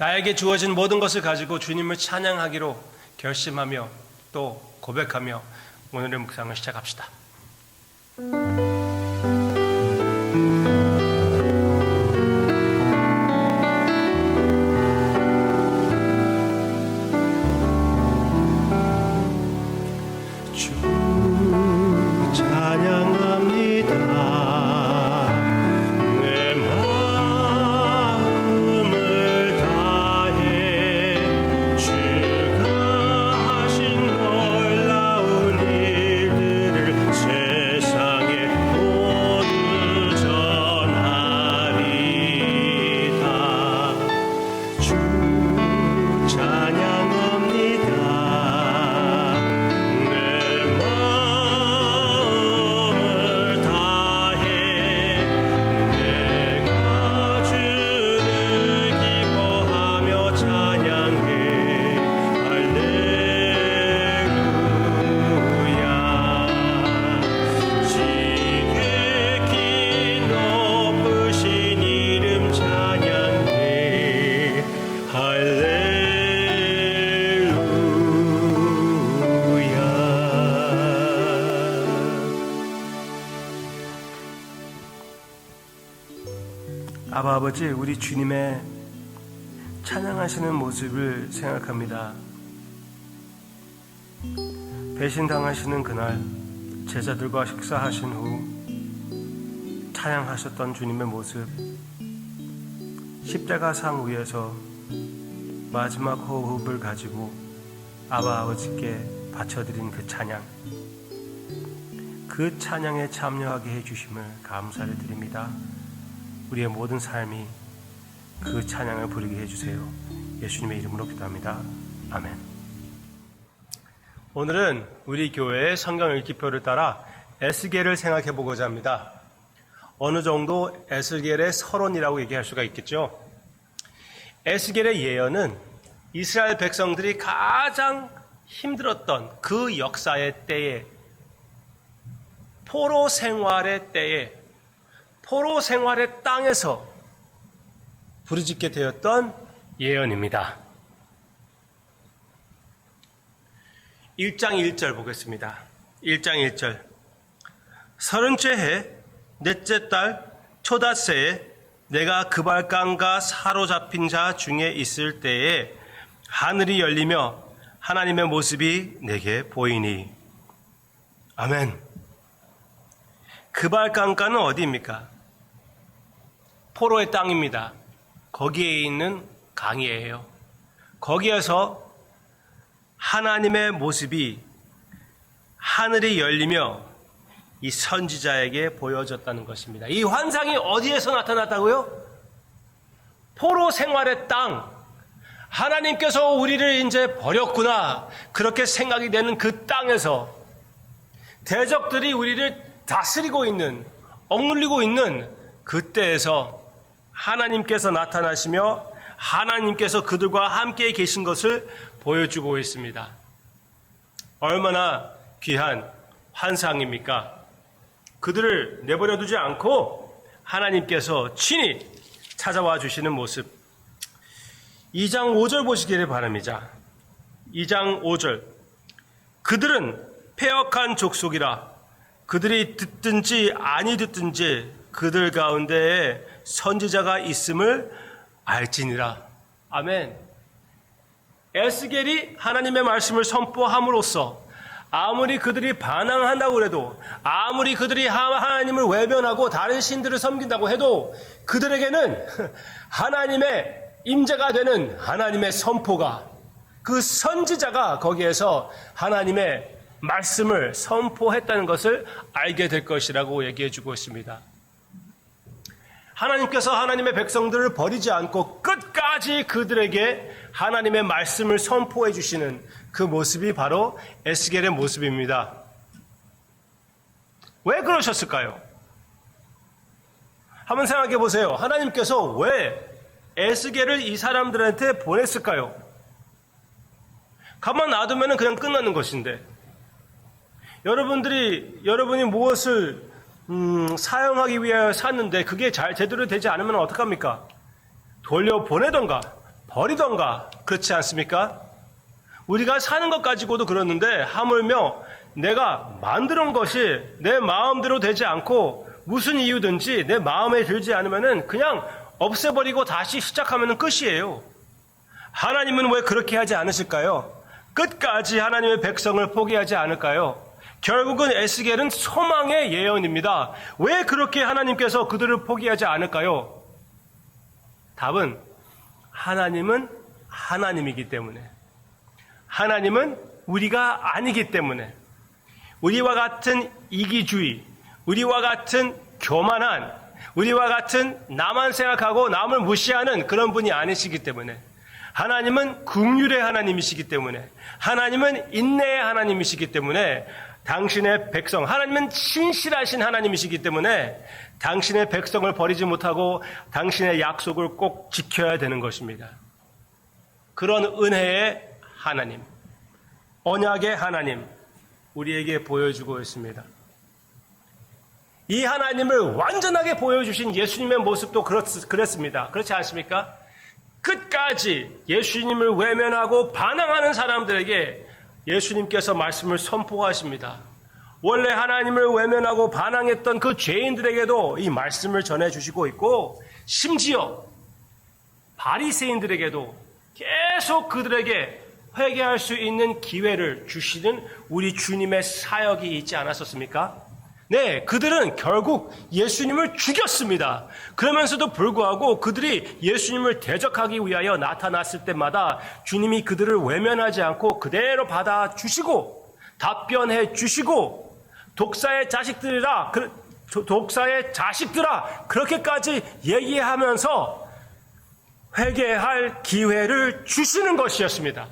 나에게 주어진 모든 것을 가지고 주님을 찬양하기로 결심하며 또 고백하며 오늘의 묵상을 시작합시다. 아버지, 우리 주님의 찬양하시는 모습을 생각합니다. 배신당하시는 그날 제자들과 식사하신 후 찬양하셨던 주님의 모습, 십자가상 위에서 마지막 호흡을 가지고 아버지께 바쳐드린 그 찬양, 그 찬양에 참여하게 해주심을 감사를 드립니다. 우리의 모든 삶이 그 찬양을 부르게 해주세요. 예수님의 이름으로 기도합니다. 아멘. 오늘은 우리 교회의 성경 읽기표를 따라 에스겔을 생각해 보고자 합니다. 어느 정도 에스겔의 서론이라고 얘기할 수가 있겠죠. 에스겔의 예언은 이스라엘 백성들이 가장 힘들었던 그 역사의 때에, 포로 생활의 때에, 포로 생활의 땅에서 부르짖게 되었던 예언입니다. 1장 1절 보겠습니다. 1장 1절. 30째 해 넷째 달 초닷새에 내가 그발강가 사로잡힌 자 중에 있을 때에 하늘이 열리며 하나님의 모습이 내게 보이니. 아멘. 그발강가는 어디입니까? 포로의 땅입니다. 거기에 있는 강이에요. 거기에서 하나님의 모습이 하늘이 열리며 이 선지자에게 보여졌다는 것입니다. 이 환상이 어디에서 나타났다고요? 포로 생활의 땅, 하나님께서 우리를 이제 버렸구나, 그렇게 생각이 되는 그 땅에서 대적들이 우리를 다스리고 있는, 억눌리고 있는 그때에서 하나님께서 나타나시며 하나님께서 그들과 함께 계신 것을 보여주고 있습니다. 얼마나 귀한 환상입니까? 그들을 내버려 두지 않고 하나님께서 친히 찾아와 주시는 모습. 2장 5절 보시기를 바랍니다. 2장 5절. 그들은 패역한 족속이라 그들이 듣든지 아니 듣든지 그들 가운데에 선지자가 있음을 알지니라. 아멘. 에스겔이 하나님의 말씀을 선포함으로써 아무리 그들이 반항한다고 해도, 아무리 그들이 하나님을 외면하고 다른 신들을 섬긴다고 해도 그들에게는 하나님의 임재가 되는 하나님의 선포가, 그 선지자가 거기에서 하나님의 말씀을 선포했다는 것을 알게 될 것이라고 얘기해 주고 있습니다. 하나님께서 하나님의 백성들을 버리지 않고 끝까지 그들에게 하나님의 말씀을 선포해 주시는 그 모습이 바로 에스겔의 모습입니다. 왜 그러셨을까요? 한번 생각해 보세요. 하나님께서 왜 에스겔을 이 사람들한테 보냈을까요? 가만 놔두면 그냥 끝나는 것인데, 여러분이 무엇을 사용하기 위하여 샀는데 그게 잘 제대로 되지 않으면 어떡합니까? 돌려보내던가 버리던가 그렇지 않습니까? 우리가 사는 것 가지고도 그렇는데 하물며 내가 만들어 온 것이 내 마음대로 되지 않고 무슨 이유든지 내 마음에 들지 않으면은 그냥 없애버리고 다시 시작하면 끝이에요. 하나님은 왜 그렇게 하지 않으실까요? 끝까지 하나님의 백성을 포기하지 않을까요? 결국은 에스겔은 소망의 예언입니다. 왜 그렇게 하나님께서 그들을 포기하지 않을까요? 답은 하나님은 하나님이기 때문에, 하나님은 우리가 아니기 때문에, 우리와 같은 이기주의, 우리와 같은 교만한, 우리와 같은 나만 생각하고 남을 무시하는 그런 분이 아니시기 때문에, 하나님은 긍휼의 하나님이시기 때문에, 하나님은 인내의 하나님이시기 때문에, 당신의 백성, 하나님은 신실하신 하나님이시기 때문에 당신의 백성을 버리지 못하고 당신의 약속을 꼭 지켜야 되는 것입니다. 그런 은혜의 하나님, 언약의 하나님, 우리에게 보여주고 있습니다. 이 하나님을 완전하게 보여주신 예수님의 모습도 그랬습니다. 그렇지 않습니까? 끝까지 예수님을 외면하고 반항하는 사람들에게 예수님께서 말씀을 선포하십니다. 원래 하나님을 외면하고 반항했던 그 죄인들에게도 이 말씀을 전해주시고 있고, 심지어 바리새인들에게도 계속 그들에게 회개할 수 있는 기회를 주시는 우리 주님의 사역이 있지 않았었습니까? 네, 그들은 결국 예수님을 죽였습니다. 그러면서도 불구하고 그들이 예수님을 대적하기 위하여 나타났을 때마다 주님이 그들을 외면하지 않고 그대로 받아주시고 답변해 주시고, 독사의 자식들아 그렇게까지 얘기하면서 회개할 기회를 주시는 것이었습니다.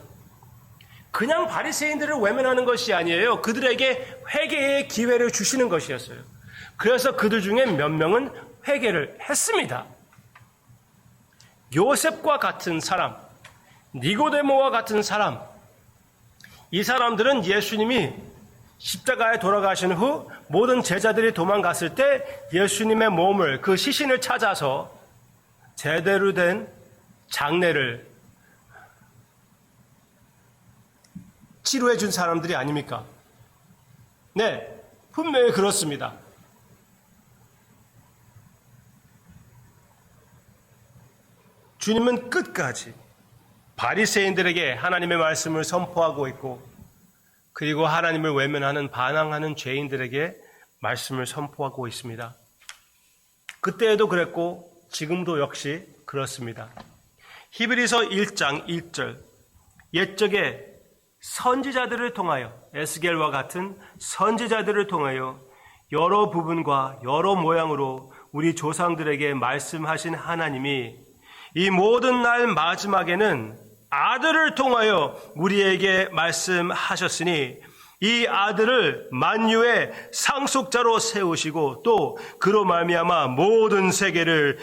그냥 바리새인들을 외면하는 것이 아니에요. 그들에게 회개의 기회를 주시는 것이었어요. 그래서 그들 중에 몇 명은 회개를 했습니다. 요셉과 같은 사람, 니고데모와 같은 사람, 이 사람들은 예수님이 십자가에 돌아가신 후 모든 제자들이 도망갔을 때 예수님의 몸을, 그 시신을 찾아서 제대로 된 장례를 치료해 준 사람들이 아닙니까? 네, 분명히 그렇습니다. 주님은 끝까지 바리새인들에게 하나님의 말씀을 선포하고 있고, 그리고 하나님을 외면하는 반항하는 죄인들에게 말씀을 선포하고 있습니다. 그때에도 그랬고 지금도 역시 그렇습니다. 히브리서 1장 1절, 옛적에 선지자들을 통하여, 에스겔과 같은 선지자들을 통하여 여러 부분과 여러 모양으로 우리 조상들에게 말씀하신 하나님이 이 모든 날 마지막에는 아들을 통하여 우리에게 말씀하셨으니, 이 아들을 만유의 상속자로 세우시고 또 그로 말미암아 모든 세계를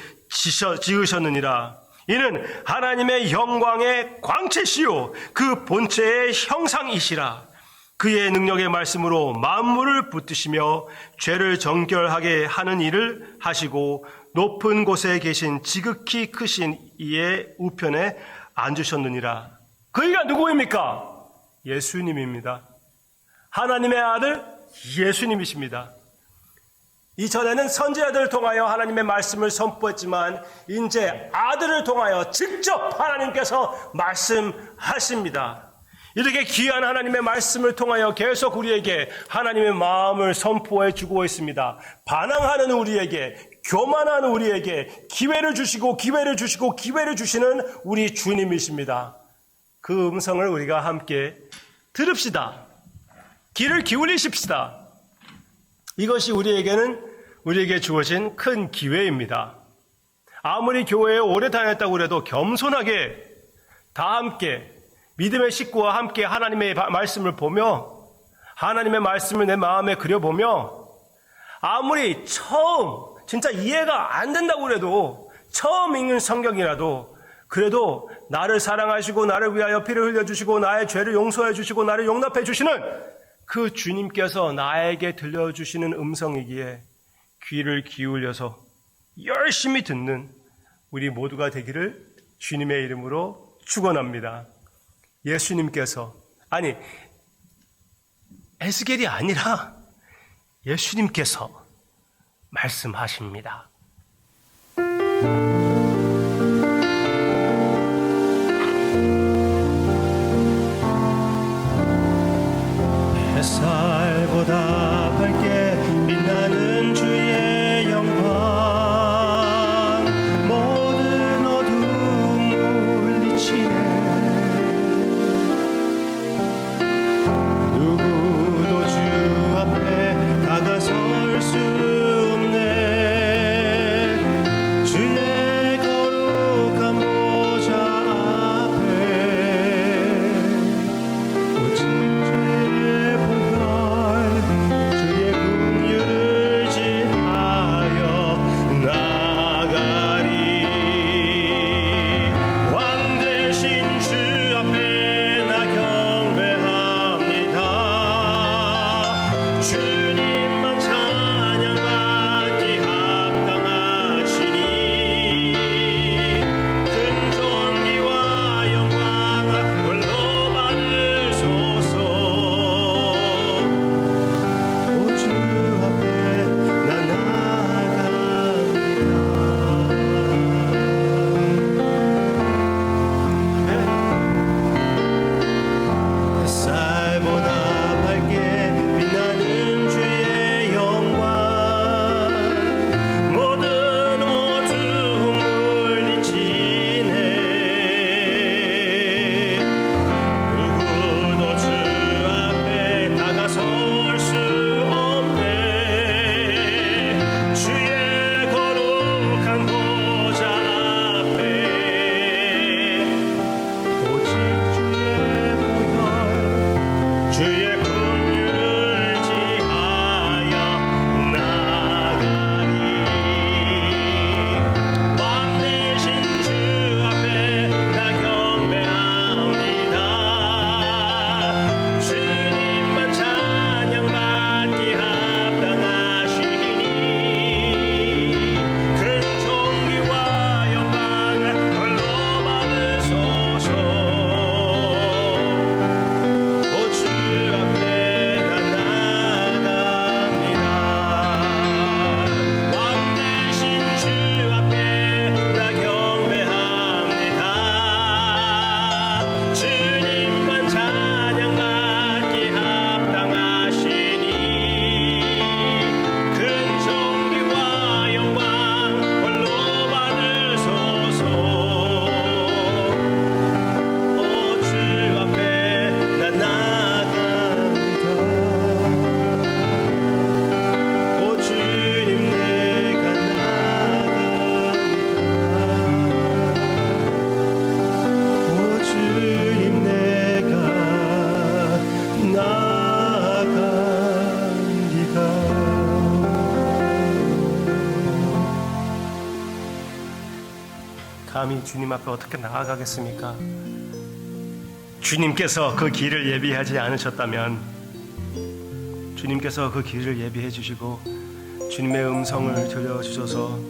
지으셨느니라. 이는 하나님의 영광의 광채시요 그 본체의 형상이시라. 그의 능력의 말씀으로 만물을 붙드시며 죄를 정결하게 하는 일을 하시고 높은 곳에 계신 지극히 크신 이의 우편에 앉으셨느니라. 그이가 누구입니까? 예수님입니다. 하나님의 아들 예수님이십니다. 이전에는 선지자들을 통하여 하나님의 말씀을 선포했지만 이제 아들을 통하여 직접 하나님께서 말씀하십니다. 이렇게 귀한 하나님의 말씀을 통하여 계속 우리에게 하나님의 마음을 선포해 주고 있습니다. 반항하는 우리에게, 교만한 우리에게 기회를 주시고 기회를 주시고 기회를 주시는 우리 주님이십니다. 그 음성을 우리가 함께 들읍시다. 귀를 기울이십시다. 이것이 우리에게 주어진 큰 기회입니다. 아무리 교회에 오래 다녔다고 해도 겸손하게 다 함께 믿음의 식구와 함께 하나님의 말씀을 보며, 하나님의 말씀을 내 마음에 그려보며, 아무리 진짜 이해가 안 된다고 해도 처음 읽는 성경이라도 그래도 나를 사랑하시고 나를 위하여 피를 흘려주시고 나의 죄를 용서해 주시고 나를 용납해 주시는 그 주님께서 나에게 들려주시는 음성이기에 귀를 기울여서 열심히 듣는 우리 모두가 되기를 주님의 이름으로 축원합니다. 예수님께서, 아니 에스겔이 아니라 예수님께서 말씀하십니다. 햇살보다 밝게 빛나는 주의 영광, 모든 어둠 물리치네. 누구도 주 앞에 다가설 수 없네. 주의 거룩한 보좌 앞에 오직 주의 보혈, 주의 긍휼을 지하여 나아가리. 왕 대신 주 앞에 나 경배합니다. 주님만 찬양받기 합당하시니 큰 존귀와 영광 홀로 받으소서. 오 주 앞에 나 나아갑니다. 햇살보다 밝게 빛나는 주의 영광, 모든 어둠 물리치네. 누구도 주 앞에 다가설 수 없네. 주의 거룩한 보좌 앞에 오직 주의 보혈, 주의 긍휼을 지하여 나아가리. 왕 대신 주 앞에 나 경배합니다. 주님만 찬양받기 합당하시니 큰 존귀와 영광 홀로 받으소서. 오 주 앞에 나 나아갑니다. 왕 대신 주 앞에 나 경배합니다. 주님만 찬양받기 합당하시니 큰 존귀와 영광 홀로 받으소서. 오 주 앞에 나 나아갑니다. 오 주님 내가 나아갑니다. 오 주님 내가 나아갑니다. 감히 주님 앞에 어떻게 나아가겠습니까? 주님께서 그 길을 예비하지 않으셨다면, 주님께서 그 길을 예비해 주시고 주님의 음성을 들려주셔서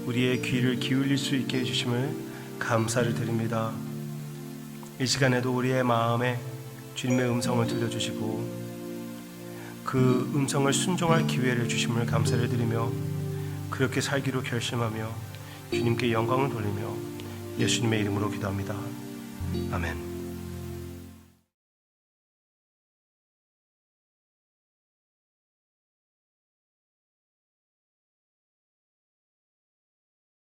우리의 귀를 기울일 수 있게 해주심을 감사를 드립니다. 이 시간에도 우리의 마음에 주님의 음성을 들려주시고 그 음성을 순종할 기회를 주심을 감사를 드리며 그렇게 살기로 결심하며 주님께 영광을 돌리며 예수님의 이름으로 기도합니다. 아멘.